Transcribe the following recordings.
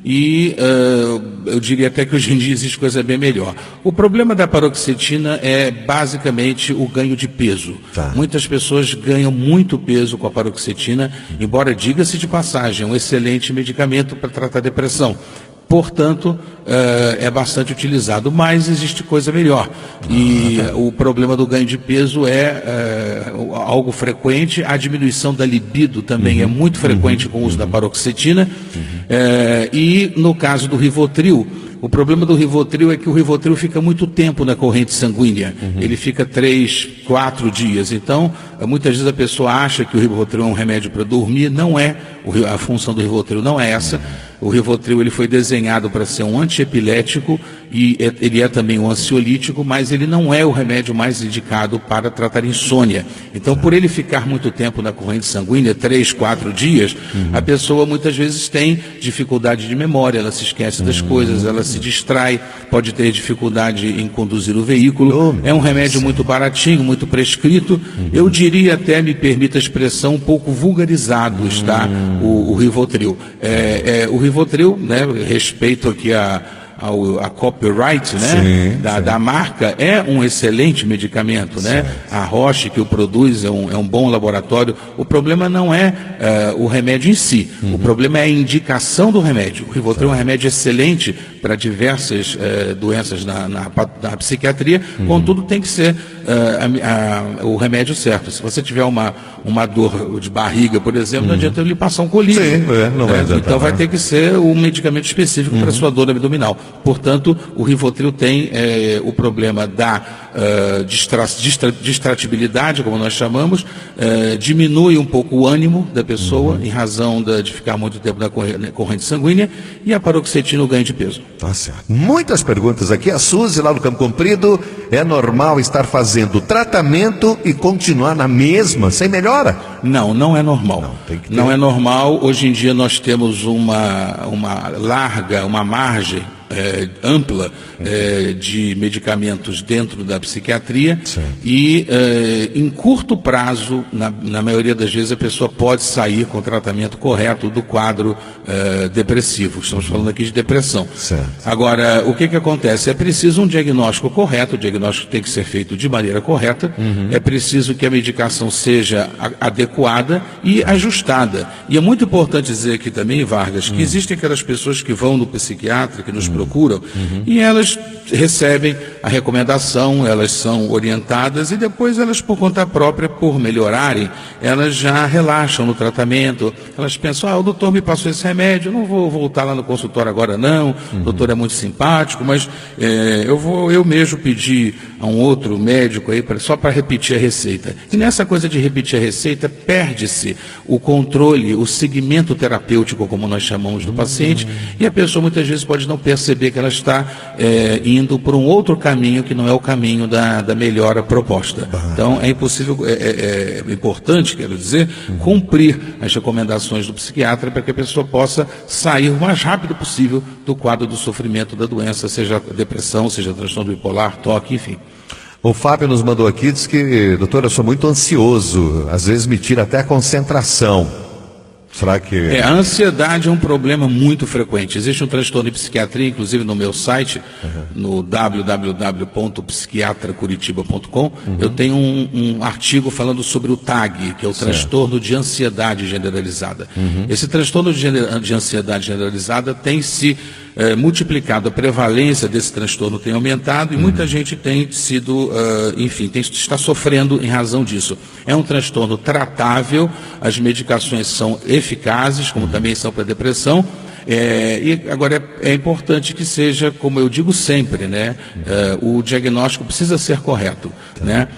e eu diria até que hoje em dia existe coisa bem melhor. O problema da paroxetina é basicamente o ganho de peso. Muitas pessoas ganham muito peso com a paroxetina, embora diga-se de passagem, é um excelente medicamento para tratar depressão. Portanto, é bastante utilizado, mas existe coisa melhor. E o problema do ganho de peso é algo frequente. A diminuição da libido também é muito frequente com o uso da paroxetina. E no caso do Rivotril, o problema do Rivotril é que o Rivotril fica muito tempo na corrente sanguínea. Ele fica 3, 4 dias. Então, muitas vezes a pessoa acha que o Rivotril é um remédio para dormir. Não é. A função do Rivotril não é essa. O Rivotril ele foi desenhado para ser um antiepilético e ele é também um ansiolítico, mas ele não é o remédio mais indicado para tratar insônia. Então, por ele ficar muito tempo na corrente sanguínea, 3, 4 dias, a pessoa muitas vezes tem dificuldade de memória, ela se esquece das coisas, ela se distrai, pode ter dificuldade em conduzir o veículo. É um remédio muito baratinho, muito prescrito. Eu diria até, me permita a expressão, um pouco vulgarizado está o Rivotril. O Rivotril, né, respeito aqui a copyright, né, da marca, é um excelente medicamento, né? A Roche que o produz é um bom laboratório. O problema não é o remédio em si, o problema é a indicação do remédio. O Rivotril é um remédio excelente para diversas doenças na psiquiatria, contudo tem que ser o remédio certo. Se você tiver uma dor de barriga, por exemplo, não adianta eu lhe passar um colírio. Então vai ter que ser um medicamento específico para a sua dor abdominal. Portanto, o Rivotril tem o problema da distratibilidade, como nós chamamos, diminui um pouco o ânimo da pessoa em razão de ficar muito tempo na corrente sanguínea, e a paroxetina o ganho de peso. Tá certo. Muitas perguntas aqui. A Suzy, lá no Campo Comprido: é normal estar fazendo tratamento e continuar na mesma, sem melhora? Não, não é normal. Não é normal. Hoje em dia nós temos uma margem ampla de medicamentos dentro da psiquiatria. E em curto prazo, na maioria das vezes, a pessoa pode sair com o tratamento correto do quadro depressivo. Estamos falando aqui de depressão. Agora, o que acontece? É preciso um diagnóstico correto, o diagnóstico tem que ser feito de maneira correta, é preciso que a medicação seja adequada e ajustada. E é muito importante dizer aqui também, Vargas, que existem aquelas pessoas que vão no psiquiatra, que nos procuram, e elas recebem a recomendação, elas são orientadas e depois elas, por conta própria, por melhorarem, elas já relaxam no tratamento. Elas pensam: o doutor me passou esse remédio, eu não vou voltar lá no consultório agora não, o doutor é muito simpático, mas eu mesmo pedir a um outro médico aí só para repetir a receita. E nessa coisa de repetir a receita, perde-se o controle, o segmento terapêutico, como nós chamamos, do paciente, e a pessoa muitas vezes pode não perceber que ela está indo por um outro caminho que não é o caminho da melhora proposta. Então é importante, quero dizer, cumprir as recomendações do psiquiatra para que a pessoa possa sair o mais rápido possível do quadro do sofrimento da doença, seja depressão, seja transtorno bipolar, toque, enfim. O Fábio nos mandou aqui, diz que: doutor, eu sou muito ansioso, às vezes me tira até a concentração. Será que... A ansiedade é um problema muito frequente. Existe um transtorno de psiquiatria, inclusive no meu site, no www.psiquiatracuritiba.com, eu tenho um artigo falando sobre o TAG, que é o transtorno de ansiedade generalizada. Esse transtorno de ansiedade generalizada tem se multiplicado, a prevalência desse transtorno tem aumentado e muita gente tem sido, está sofrendo em razão disso. É um transtorno tratável, as medicações são eficazes, como também são para a depressão. E agora é importante que seja, como eu digo sempre, né, o diagnóstico precisa ser correto, né?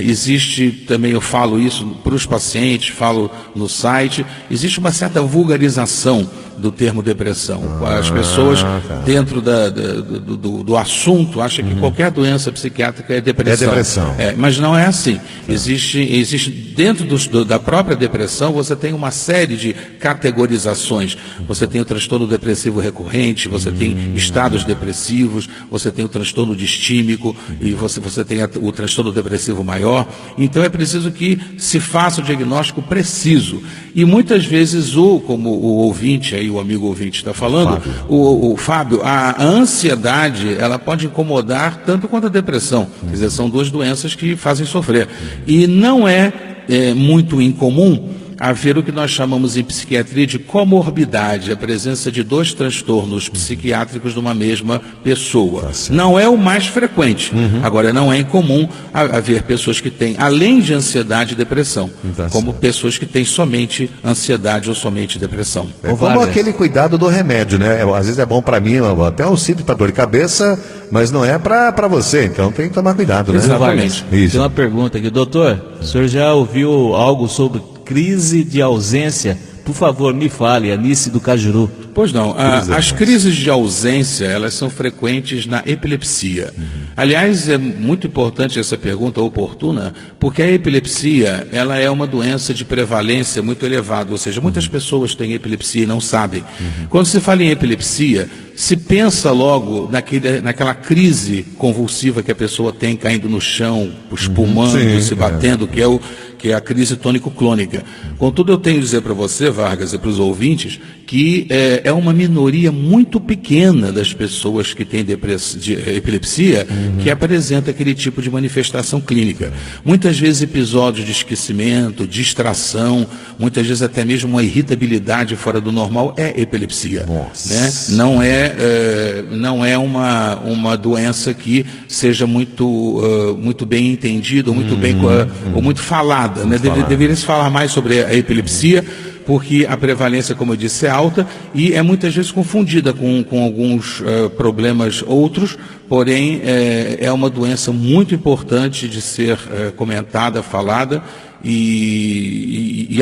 Existe também, eu falo isso para os pacientes, falo no site, existe uma certa vulgarização do termo depressão. As pessoas, dentro do assunto, acham que qualquer doença psiquiátrica é depressão. Mas não é assim. Existe dentro da própria depressão, você tem uma série de categorizações. Você tem o transtorno depressivo recorrente, você tem estados depressivos, você tem o transtorno distímico e você tem o transtorno depressivo maior. Então é preciso que se faça o diagnóstico preciso. E muitas vezes como o ouvinte aí aí o amigo ouvinte está falando, o Fábio, a ansiedade, ela pode incomodar tanto quanto a depressão. Quer dizer, são duas doenças que fazem sofrer. E não é muito incomum haver o que nós chamamos em psiquiatria de comorbidade, a presença de dois transtornos psiquiátricos numa mesma pessoa. Não é o mais frequente. Agora, não é incomum haver pessoas que têm, além de ansiedade, depressão, como pessoas que têm somente ansiedade ou somente depressão. É como aquele cuidado do remédio, né? Às vezes é bom para mim, até auxílio para dor de cabeça, mas não é para você, então tem que tomar cuidado, né? Exatamente. Tem uma pergunta aqui, doutor, o senhor já ouviu algo sobre crise de ausência? Por favor, me fale, Anice do Cajuru. Pois não, as crises de ausência, elas são frequentes na epilepsia. Aliás, é muito importante essa pergunta oportuna, porque a epilepsia, ela é uma doença de prevalência muito elevada, ou seja, muitas pessoas têm epilepsia e não sabem. Quando se fala em epilepsia, se pensa logo naquela crise convulsiva que a pessoa tem caindo no chão, espumando, se batendo, que é a crise tônico-clônica. Contudo, eu tenho que dizer para você, Vargas, e para os ouvintes, que é uma minoria muito pequena das pessoas que têm epilepsia que apresenta aquele tipo de manifestação clínica. Muitas vezes episódios de esquecimento, distração, muitas vezes até mesmo uma irritabilidade fora do normal é epilepsia. Né? Não é uma doença que seja muito bem entendida, ou muito bem ou muito falada. Né? Deveria se falar mais sobre a epilepsia, porque a prevalência, como eu disse, é alta e é muitas vezes confundida com alguns problemas outros, porém é uma doença muito importante de ser comentada, falada e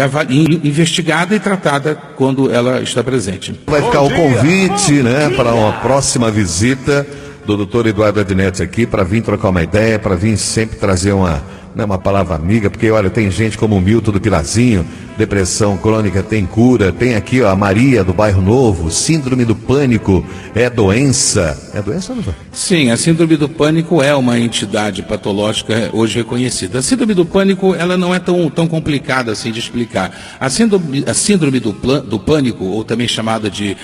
investigada e tratada quando ela está presente. Vai ficar o convite, né, para uma próxima visita do Dr. Eduardo Adinetti aqui, para vir trocar uma ideia, para vir sempre trazer uma palavra amiga, porque olha, tem gente como o Milton do Pirazinho, depressão crônica tem cura, tem aqui a Maria do Bairro Novo, síndrome do pânico é doença. É doença ou não? Sim, a síndrome do pânico é uma entidade patológica hoje reconhecida. A síndrome do pânico, ela não é tão complicada assim de explicar. A síndrome do pânico, ou também chamada de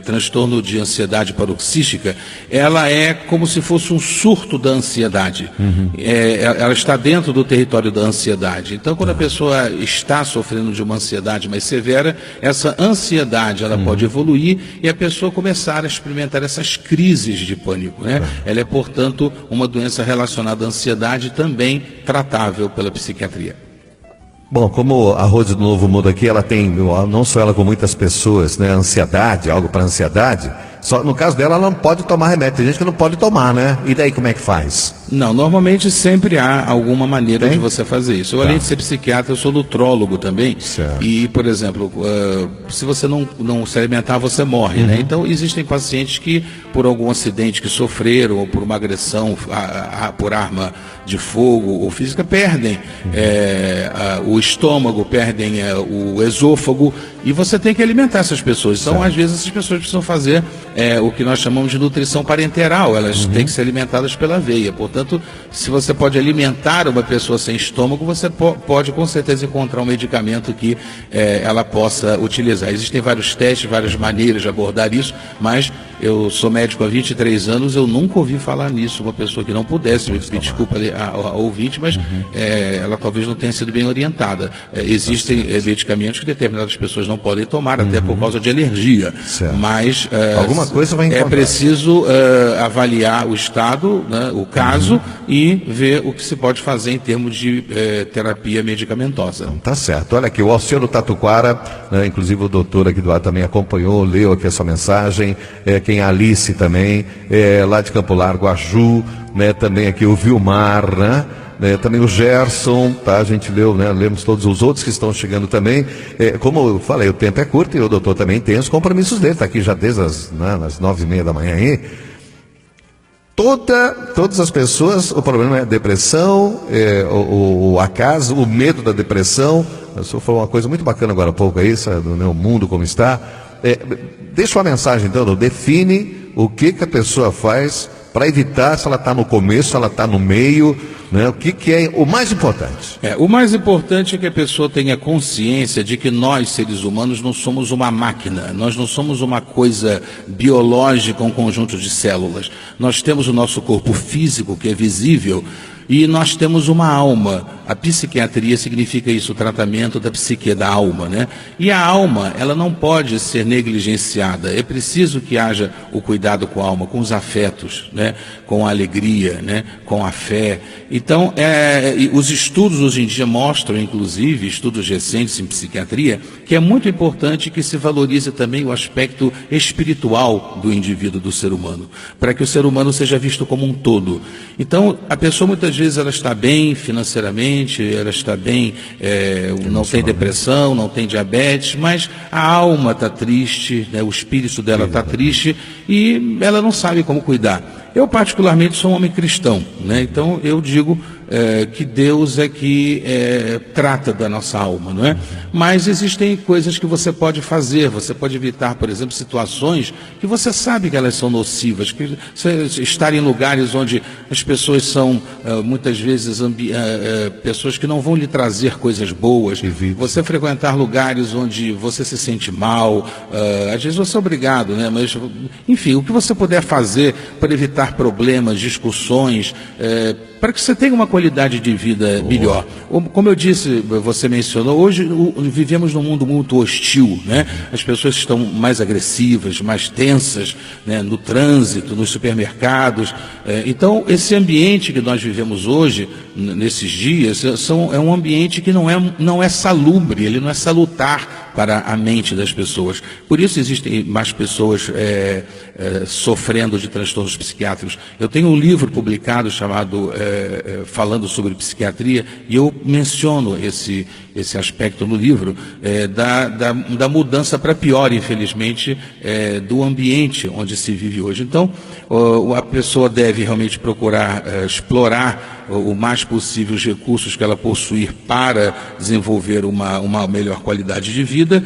transtorno de ansiedade paroxística, ela é como se fosse um surto da ansiedade. Ela está dentro do território da ansiedade. Então, quando a pessoa está sofrendo de uma ansiedade mais severa, essa ansiedade ela pode evoluir e a pessoa começar a experimentar essas crises de pânico, né? Ela é, portanto, uma doença relacionada à ansiedade também tratável pela psiquiatria. Bom, como a Rose do Novo Mundo aqui, ela tem, não só ela com muitas pessoas, né, ansiedade, algo para ansiedade, só no caso dela ela não pode tomar remédio, tem gente que não pode tomar, né? E daí como é que faz? Não, normalmente sempre há alguma maneira de você fazer isso. Eu, além de ser psiquiatra, eu sou nutrólogo também. Certo. E, por exemplo, se você não se alimentar, você morre, né? Então, existem pacientes que, por algum acidente que sofreram, ou por uma agressão por arma de fogo ou física, perdem o estômago, perdem o esôfago, e você tem que alimentar essas pessoas. Então, às vezes, essas pessoas precisam fazer o que nós chamamos de nutrição parenteral. Elas têm que ser alimentadas pela veia. Portanto, se você pode alimentar uma pessoa sem estômago, você pode com certeza encontrar um medicamento que ela possa utilizar. Existem vários testes, várias maneiras de abordar isso, mas eu sou médico há 23 anos, eu nunca ouvi falar nisso. Uma pessoa que não pudesse, me desculpa a ouvinte, mas ela talvez não tenha sido bem orientada. Existem medicamentos que determinadas pessoas não podem tomar, até por causa de alergia. Certo. Mas alguma coisa vai encontrar. É preciso avaliar o estado, né, o caso, e ver o que se pode fazer em termos de terapia medicamentosa. Tá certo. Olha aqui, o Alciano Tatuquara, né, inclusive o doutor aqui do lado também acompanhou, leu aqui a sua mensagem, quem é a Alice também, lá de Campo Largo, a Ju, né, também aqui o Vilmar, né? Também o Gerson, tá? A gente leu, né? Lemos todos os outros que estão chegando também. Como eu falei, o tempo é curto e o doutor também tem os compromissos dele, tá aqui já desde as 9h30 da manhã aí. Todas as pessoas, o problema é a depressão, o acaso, o medo da depressão. O senhor falou uma coisa muito bacana agora há pouco aí, né, o mundo como está. Deixa uma mensagem então, define o que a pessoa faz Para evitar, se ela está no começo, se ela está no meio, né? O que é o mais importante? O mais importante é que a pessoa tenha consciência de que nós, seres humanos, não somos uma máquina, nós não somos uma coisa biológica, um conjunto de células. Nós temos o nosso corpo físico, que é visível, e nós temos uma alma. A psiquiatria significa isso, o tratamento da psique, da alma, né? E a alma, ela não pode ser negligenciada. É preciso que haja o cuidado com a alma, com os afetos, né? Com a alegria, né? Com a fé. Então, os estudos hoje em dia mostram, inclusive, estudos recentes em psiquiatria, que é muito importante que se valorize também o aspecto espiritual do indivíduo, do ser humano, para que o ser humano seja visto como um todo. Então, a pessoa muitas vezes ela está bem financeiramente, ela está bem, não tem depressão, não tem diabetes, mas a alma está triste, né? O espírito dela está triste e ela não sabe como cuidar. Eu, particularmente, sou um homem cristão, né? Então eu digo que Deus é que trata da nossa alma, não é? Mas existem coisas que você pode fazer, você pode evitar, por exemplo, situações que você sabe que elas são nocivas, que estar em lugares onde as pessoas são, muitas vezes, pessoas que não vão lhe trazer coisas boas, você frequentar lugares onde você se sente mal, às vezes você é obrigado, né? Mas, enfim, o que você puder fazer para evitar problemas, discussões, para que você tenha uma qualidade de vida melhor. Como eu disse, você mencionou, hoje vivemos num mundo muito hostil, né? As pessoas estão mais agressivas, mais tensas, né? No trânsito, nos supermercados. Então, esse ambiente que nós vivemos hoje, nesses dias, é um ambiente que não é salubre, ele não é salutar para a mente das pessoas. Por isso existem mais pessoas sofrendo de transtornos psiquiátricos. Eu tenho um livro publicado chamado Falando sobre Psiquiatria, e eu menciono esse aspecto no livro, da mudança para pior, infelizmente, do ambiente onde se vive hoje. Então, a pessoa deve realmente procurar explorar o mais possível os recursos que ela possuir para desenvolver uma melhor qualidade de vida,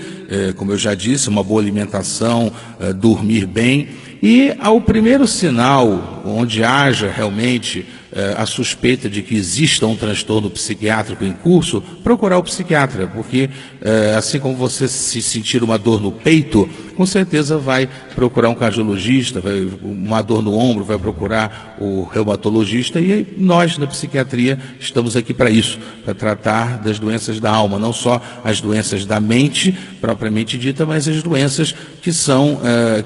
como eu já disse, uma boa alimentação, dormir bem. E ao primeiro sinal, onde haja realmente a suspeita de que exista um transtorno psiquiátrico em curso, procurar o psiquiatra, porque assim como você se sentir uma dor no peito, com certeza vai procurar um cardiologista, uma dor no ombro, vai procurar o reumatologista, e nós na psiquiatria estamos aqui para isso, para tratar das doenças da alma, não só as doenças da mente propriamente dita, mas as doenças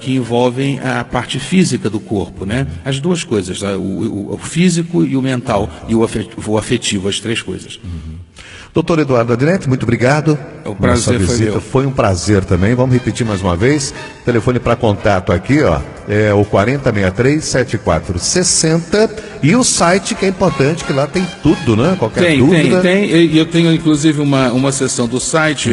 que envolvem a parte física do corpo, né? As duas coisas, o físico e o mental e o afetivo, as três coisas. Doutor Eduardo Adnet, muito obrigado. O prazer foi meu. Foi um prazer também. Vamos repetir mais uma vez. Telefone para contato aqui, ó, é o 4063-7460. E o site, que é importante, que lá tem tudo, né? Qualquer dúvida. Tem. E eu tenho, inclusive, uma seção do site,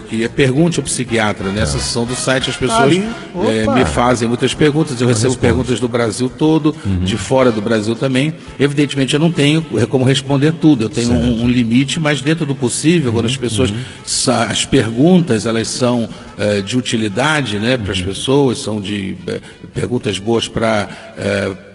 que é Pergunte ao Psiquiatra. Nessa sessão do site, as pessoas me fazem muitas perguntas. Eu recebo perguntas do Brasil todo, de fora do Brasil também. Evidentemente, eu não tenho como responder tudo. Eu tenho um limite, mas dentro do possível, quando as pessoas... As perguntas, elas são de utilidade, né, para as pessoas, são de perguntas boas para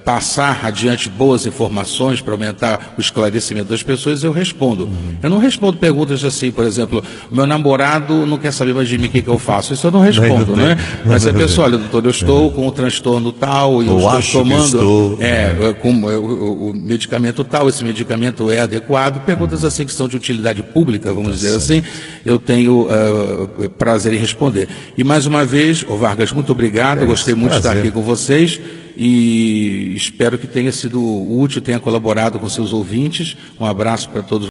passar adiante boas informações, para aumentar o esclarecimento das pessoas, eu respondo. Eu não respondo perguntas assim, por exemplo, meu namorado não quer saber mais de mim o que eu faço. Isso eu não respondo, né? Mas a pessoa, olha, doutor, eu estou com um transtorno tal, e eu estou tomando com o medicamento tal, esse medicamento é adequado. Perguntas assim que são de utilidade pública, vamos dizer assim, eu tenho prazer em responder. E mais uma vez, Vargas, muito obrigado, eu gostei muito de estar aqui com vocês. E espero que tenha sido útil, tenha colaborado com seus ouvintes. Um abraço para todos.